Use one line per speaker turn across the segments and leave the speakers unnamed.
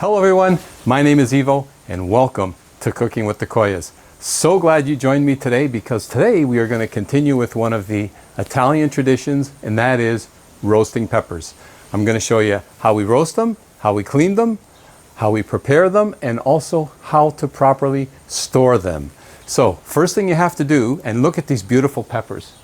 Hello everyone, my name is Ivo and welcome to Cooking with the Koyas. So glad you joined me today because today we are going to continue with one of the Italian traditions, and that is roasting peppers. I'm going to show you how we roast them, how we clean them, how we prepare them, and also how to properly store them. So first thing you have to do, and look at these beautiful peppers.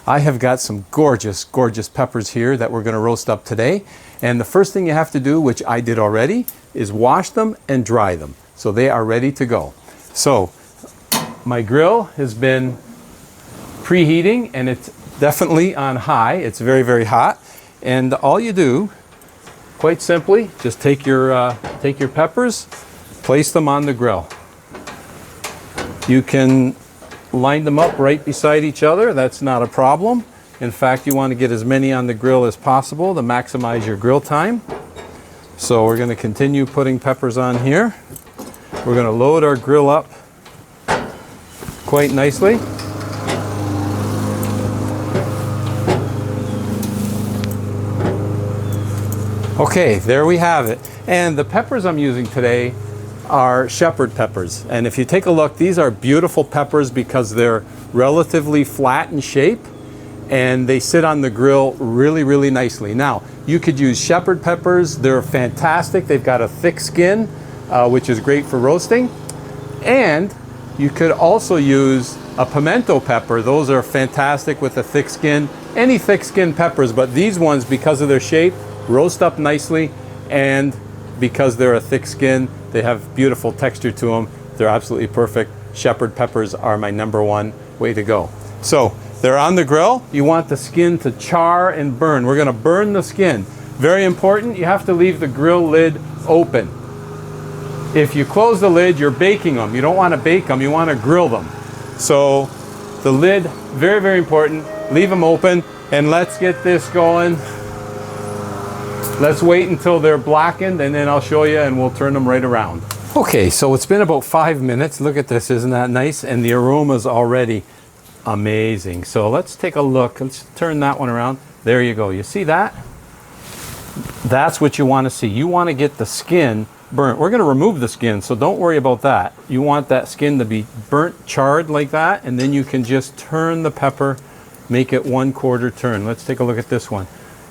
I have got some gorgeous, gorgeous peppers here that we're going to roast up today. And the first thing you have to do, which I did already, is wash them and dry them so they are ready to go. So my grill has been preheating and it's definitely on high. It's very, very hot. And all you do, quite simply, just take your peppers, place them on the grill. You can line them up right beside each other. That's not a problem. In fact, you want to get as many on the grill as possible to maximize your grill time. So we're going to continue putting peppers on here. We're going to load our grill up quite nicely. Okay, there we have it. And the peppers I'm using today are Sheppard peppers. And if you take a look, these are beautiful peppers because they're relatively flat in shape and they sit on the grill really, really nicely. Now, you could use Sheppard peppers. They're fantastic. They've got a thick skin, which is great for roasting. And you could also use a pimento pepper. Those are fantastic with a thick skin. Any thick skin peppers, but these ones, because of their shape, roast up nicely, and because they're a thick skin, they have beautiful texture to them. They're absolutely perfect. Sheppard peppers are my #1 way to go. So they're on the grill. You want the skin to char and burn. We're gonna burn the skin. Very important, you have to leave the grill lid open. If you close the lid, you're baking them. You don't wanna bake them, you wanna grill them. So the lid, very, very important. Leave them open, and let's get this going. Let's wait until they're blackened and then I'll show you and we'll turn them right around. Okay, so it's been about 5 minutes. Look at this, isn't that nice? And the aroma's already amazing. So let's take a look. Let's turn that one around. There you go. You see that? That's what you want to see. You want to get the skin burnt. We're going to remove the skin, so don't worry about that. You want that skin to be burnt, charred like that, and then you can just turn the pepper, make it 1/4 turn. Let's take a look at this one.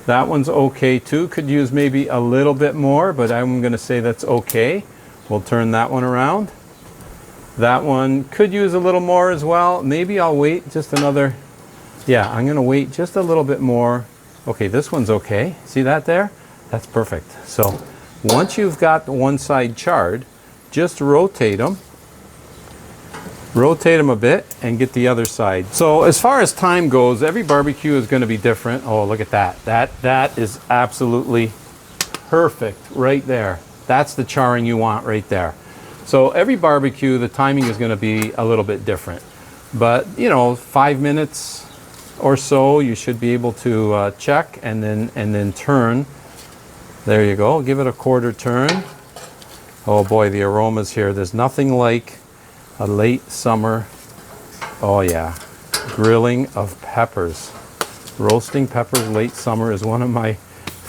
That one's okay too. Could use maybe a little bit more, but I'm going to say that's okay. We'll turn that one around. That one could use a little more as well. Maybe I'll wait just another. Yeah, I'm going to wait just a little bit more. Okay, this one's okay. See that there? That's perfect. So once you've got one side charred, just rotate them. Rotate them a bit and get the other side. So as far as time goes, every barbecue is going to be different. Oh, look at that. That is absolutely perfect right there. That's the charring you want right there. So every barbecue, the timing is going to be a little bit different. But, you know, 5 minutes or so, you should be able to check and then turn. There you go. Give it a 1/4 turn. Oh boy, the aromas here. There's nothing like a late summer, oh yeah, grilling of peppers. Roasting peppers late summer is one of my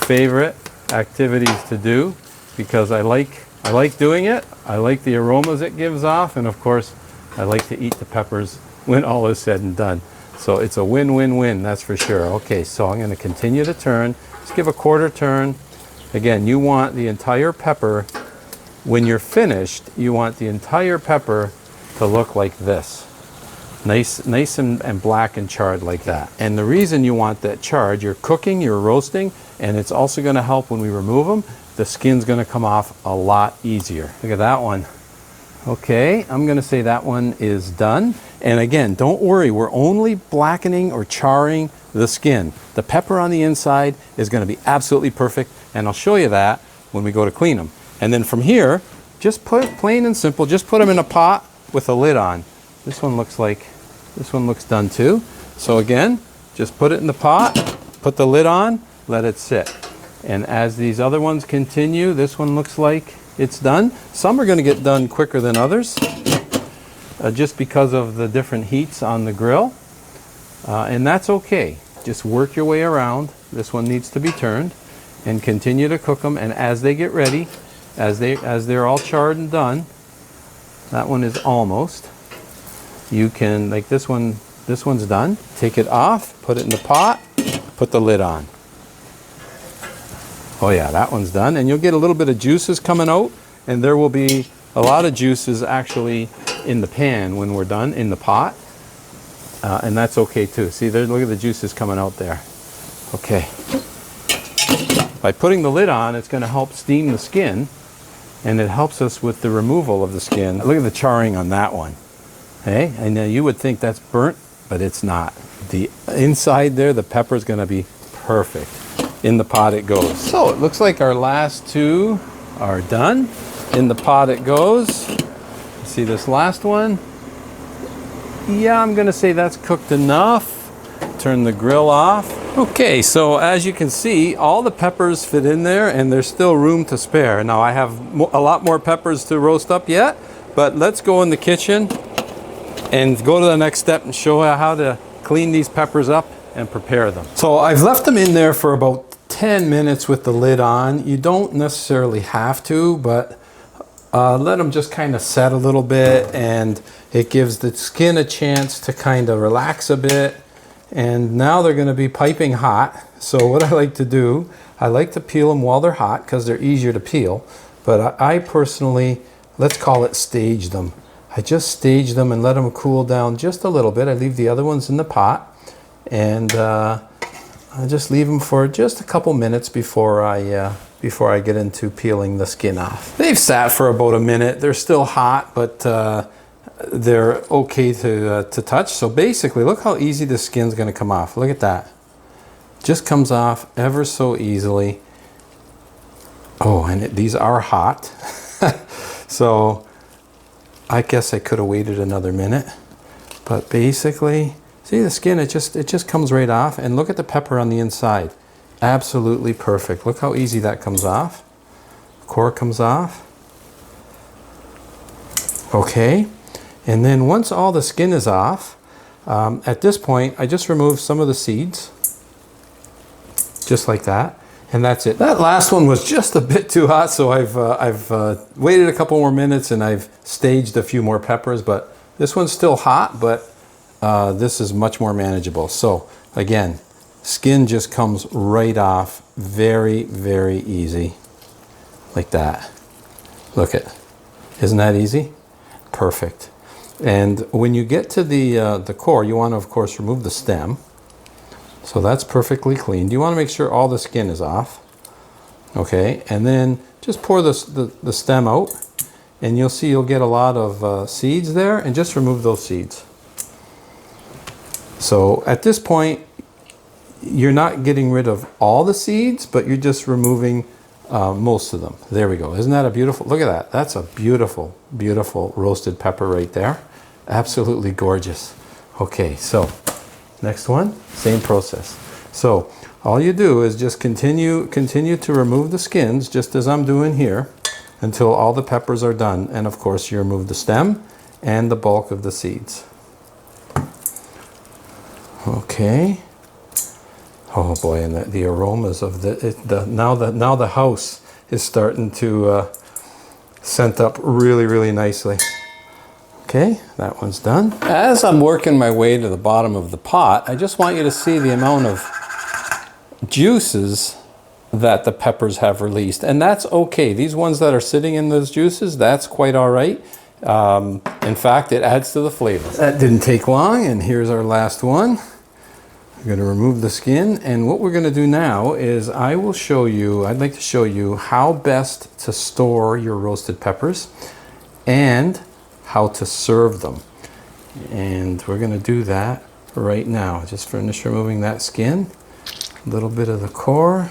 favorite activities to do because I like doing it. I like the aromas it gives off, and of course, I like to eat the peppers when all is said and done. So it's a win-win-win, that's for sure. Okay, so I'm gonna continue to turn. Just give a 1/4 turn. Again, you want the entire pepper, when you're finished, you want the entire pepper to look like this. Nice and black and charred like that. And the reason you want that charred, you're cooking, you're roasting, and it's also gonna help when we remove them. The skin's gonna come off a lot easier. Look at that one. Okay, I'm gonna say that one is done. And again, don't worry, we're only blackening or charring the skin. The pepper on the inside is gonna be absolutely perfect, and I'll show you that when we go to clean them. And then from here, just put, plain and simple, just put them in a pot with a lid on. This one looks done too. So again, just put it in the pot, put the lid on, let it sit. And as these other ones continue, this one looks like it's done. Some are going to get done quicker than others, just because of the different heats on the grill. And that's okay. Just work your way around. This one needs to be turned and continue to cook them. And as they get ready, as they're all charred and done, that one is almost. You can, like this one's done. Take it off, put it in the pot, put the lid on. Oh yeah, that one's done. And you'll get a little bit of juices coming out, and there will be a lot of juices actually in the pan when we're done, in the pot. And that's okay too. See there, look at the juices coming out there. Okay. By putting the lid on, it's going to help steam the skin, and it helps us with the removal of the skin. Look at the charring on that one. Hey, and you would think that's burnt, but it's not. The inside there, the pepper is going to be perfect. In the pot it goes. So it looks like our last two are done. In the pot it goes. See this last one? Yeah, I'm going to say that's cooked enough. Turn the grill off. Okay, so as you can see, all the peppers fit in there, and there's still room to spare. Now I have a lot more peppers to roast up yet, but let's go in the kitchen and go to the next step and show you how to clean these peppers up and prepare them. So I've left them in there for about 10 minutes with the lid on. You don't necessarily have to, but let them just kind of set a little bit, and it gives the skin a chance to kind of relax a bit. And now they're going to be piping hot. So what I like to do, I like to peel them while they're hot because they're easier to peel. But I personally, let's call it stage them. I just stage them and let them cool down just a little bit. I leave the other ones in the pot, and I just leave them for just a couple minutes before I get into peeling the skin off. They've sat for about a minute. They're still hot, but they're okay to touch. So basically, look how easy the skin's going to come off. Look at that. Just comes off ever so easily. Oh, and these are hot. So I guess I could have waited another minute. But basically, see the skin, it just comes right off. And look at the pepper on the inside. Absolutely perfect. Look how easy that comes off. Core comes off. Okay. And then once all the skin is off, at this point, I just remove some of the seeds, just like that, and that's it. That last one was just a bit too hot, so I've waited a couple more minutes and I've staged a few more peppers, but this one's still hot, but this is much more manageable. So again, skin just comes right off very, very easy, like that. Look it. Isn't that easy? Perfect. And when you get to the core, you want to, of course, remove the stem. So that's perfectly cleaned. You want to make sure all the skin is off. Okay, and then just pour the stem out, and you'll see you'll get a lot of seeds there, and just remove those seeds. So at this point, you're not getting rid of all the seeds, but you're just removing most of them. There we go. Isn't that a beautiful, look at that. That's a beautiful, beautiful roasted pepper right there. Absolutely gorgeous. Okay, so next one, same process. So all you do is just continue to remove the skins, just as I'm doing here, until all the peppers are done. And of course, you remove the stem and the bulk of the seeds. Okay. Oh boy, and the aromas of now the house is starting to scent up really, really nicely. Okay, that one's done. As I'm working my way to the bottom of the pot, I just want you to see the amount of juices that the peppers have released. And that's okay. These ones that are sitting in those juices, that's quite all right. In fact, it adds to the flavor. That didn't take long, and here's our last one. I'm going to remove the skin, and what we're going to do now is I'd like to show you how best to store your roasted peppers and how to serve them. And we're going to do that right now. Just finish removing that skin, a little bit of the core,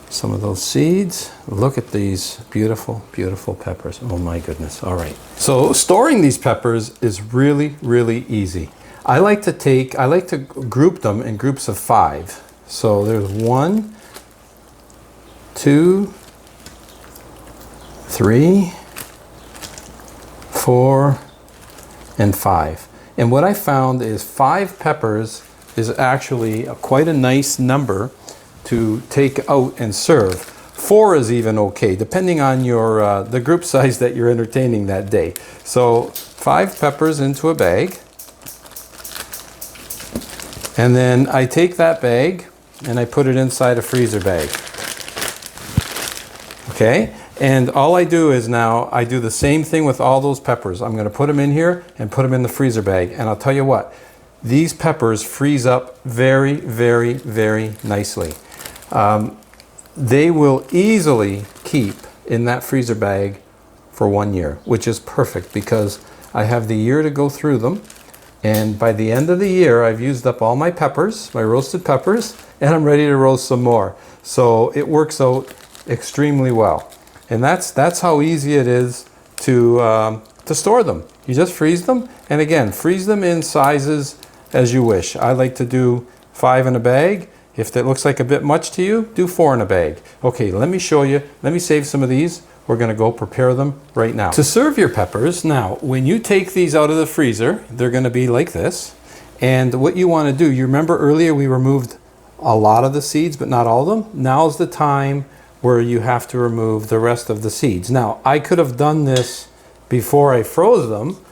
some of those seeds. Look at these beautiful, beautiful peppers. Oh my goodness. All right. So storing these peppers is really, really easy. I like to group them in groups of 5. So there's 1, 2, 3, 4, and 5. And what I found is 5 peppers is actually quite a nice number to take out and serve. 4 is even okay, depending on your the group size that you're entertaining that day. So 5 peppers into a bag. And then I take that bag and I put it inside a freezer bag. Okay? And all I do is now, I do the same thing with all those peppers. I'm going to put them in here and put them in the freezer bag. And I'll tell you what, these peppers freeze up very, very, very nicely. They will easily keep in that freezer bag for 1 year, which is perfect because I have the year to go through them. And by the end of the year, I've used up all my peppers, my roasted peppers, and I'm ready to roast some more. So it works out extremely well. And that's how easy it is to store them. You just freeze them, and again, freeze them in sizes as you wish. I like to do 5 in a bag. If that looks like a bit much to you, do 4 in a bag. Okay, let me show you. Let me save some of these. We're going to go prepare them right now. To serve your peppers, now, when you take these out of the freezer, they're going to be like this. And what you want to do, you remember earlier we removed a lot of the seeds, but not all of them? Now's the time where you have to remove the rest of the seeds. Now, I could have done this before I froze them,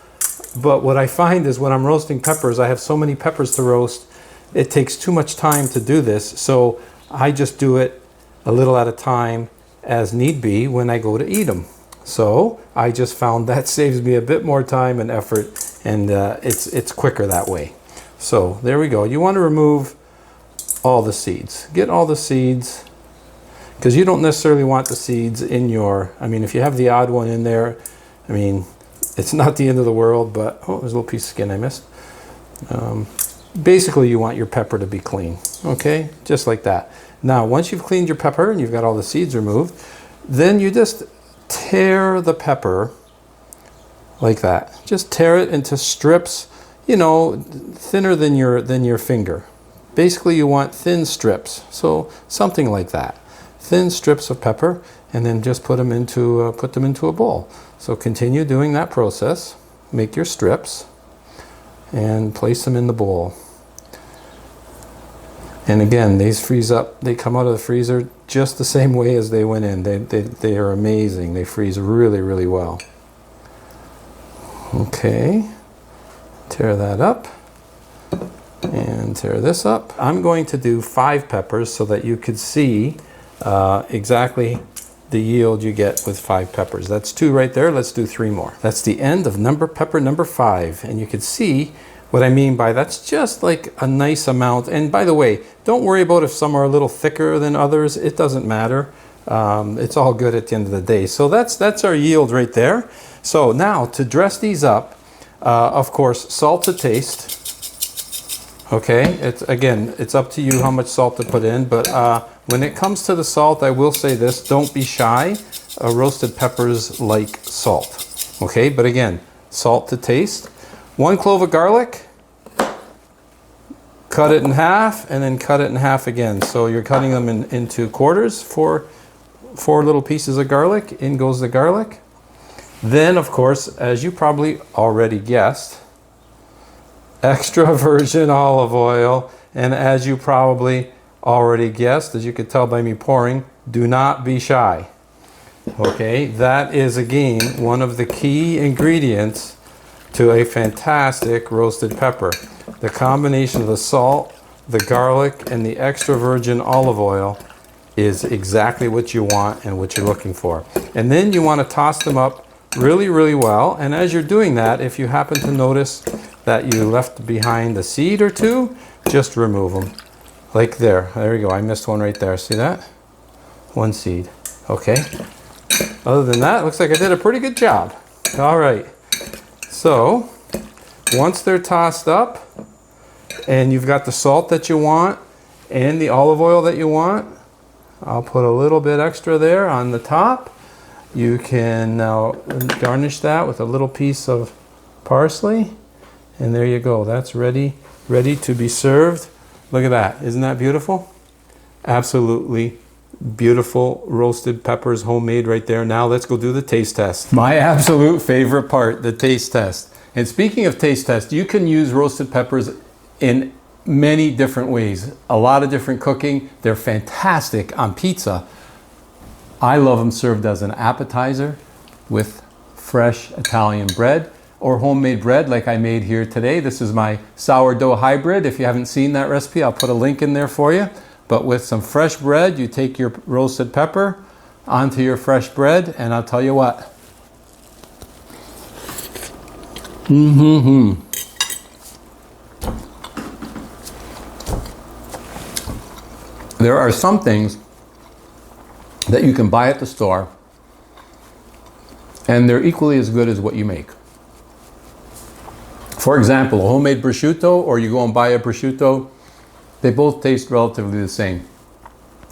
but what I find is when I'm roasting peppers, I have so many peppers to roast, it takes too much time to do this. So I just do it a little at a time as need be when I go to eat them. So I just found that saves me a bit more time and effort, and it's quicker that way. So there we go. You want to remove all the seeds. Get all the seeds, because you don't necessarily want the seeds in your, I mean, if you have the odd one in there, I mean, it's not the end of the world, but, oh, there's a little piece of skin I missed. Basically, you want your pepper to be clean, okay? Just like that. Now, once you've cleaned your pepper and you've got all the seeds removed, then you just tear the pepper like that. Just tear it into strips, you know, thinner than your finger. Basically, you want thin strips, so something like that. Thin strips of pepper, and then just put them into a bowl. So continue doing that process. Make your strips and place them in the bowl. And again, these freeze up. They come out of the freezer just the same way as they went in. They are amazing. They freeze really, really well. Okay, tear that up and tear this up. I'm going to do 5 peppers so that you could see exactly the yield you get with 5 peppers. That's 2 right there. Let's do 3 more. That's the end of pepper number 5, and you can see what I mean by that's just like a nice amount. And by the way, don't worry about if some are a little thicker than others. It doesn't matter. It's all good at the end of the day. So that's our yield right there. So now to dress these up, of course, salt to taste. Okay, it's up to you how much salt to put in, but when it comes to the salt, I will say this, don't be shy. Roasted peppers like salt. Okay, but again, salt to taste. 1 clove of garlic, cut it in half, and then cut it in half again. So you're cutting them into quarters, 4 little pieces of garlic. In goes the garlic. Then, of course, as you probably already guessed, extra virgin olive oil. And as you probably already guessed, as you could tell by me pouring, do not be shy. Okay, that is again one of the key ingredients to a fantastic roasted pepper. The combination of the salt, the garlic, and the extra virgin olive oil is exactly what you want and what you're looking for. And then you want to toss them up really, really well. And as you're doing that, if you happen to notice that you left behind a seed or 2, just remove them. Like there. There you go. I missed one right there. See that? 1 seed. Okay. Other than that, it looks like I did a pretty good job. All right. So once they're tossed up and you've got the salt that you want and the olive oil that you want, I'll put a little bit extra there on the top. You can now garnish that with a little piece of parsley, and there you go. That's ready to be served. Look at that. Isn't that beautiful? Absolutely beautiful roasted peppers, homemade right there. Now let's go do the taste test. My absolute favorite part, the taste test. And speaking of taste test, you can use roasted peppers in many different ways. A lot of different cooking. They're fantastic on pizza. I love them served as an appetizer with fresh Italian bread or homemade bread like I made here today. This is my sourdough hybrid. If you haven't seen that recipe, I'll put a link in there for you. But with some fresh bread, you take your roasted pepper onto your fresh bread, and I'll tell you what. There are some things that you can buy at the store, and they're equally as good as what you make. For example, a homemade prosciutto, or you go and buy a prosciutto, they both taste relatively the same.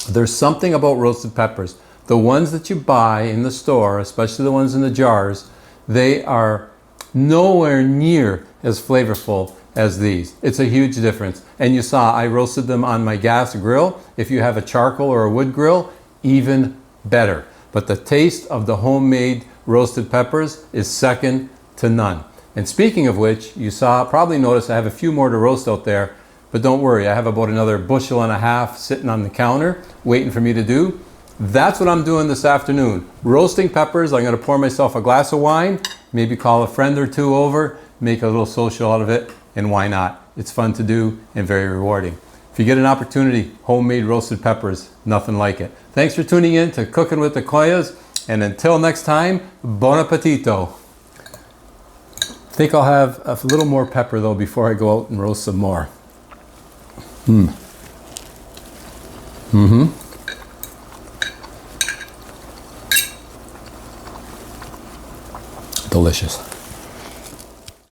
There's something about roasted peppers. The ones that you buy in the store, especially the ones in the jars, they are nowhere near as flavorful as these. It's a huge difference. And you saw I roasted them on my gas grill. If you have a charcoal or a wood grill, even better. But the taste of the homemade roasted peppers is second to none. And speaking of which, you saw, probably noticed I have a few more to roast out there, but don't worry, I have about another 1.5 bushels sitting on the counter waiting for me to do. That's what I'm doing this afternoon. Roasting peppers. I'm going to pour myself a glass of wine, maybe call a friend or two over, make a little social out of it, and why not? It's fun to do and very rewarding. If you get an opportunity, homemade roasted peppers, nothing like it. Thanks for tuning in to Cooking with the Koyas, and until next time, buon appetito. I think I'll have a little more pepper though before I go out and roast some more. Delicious.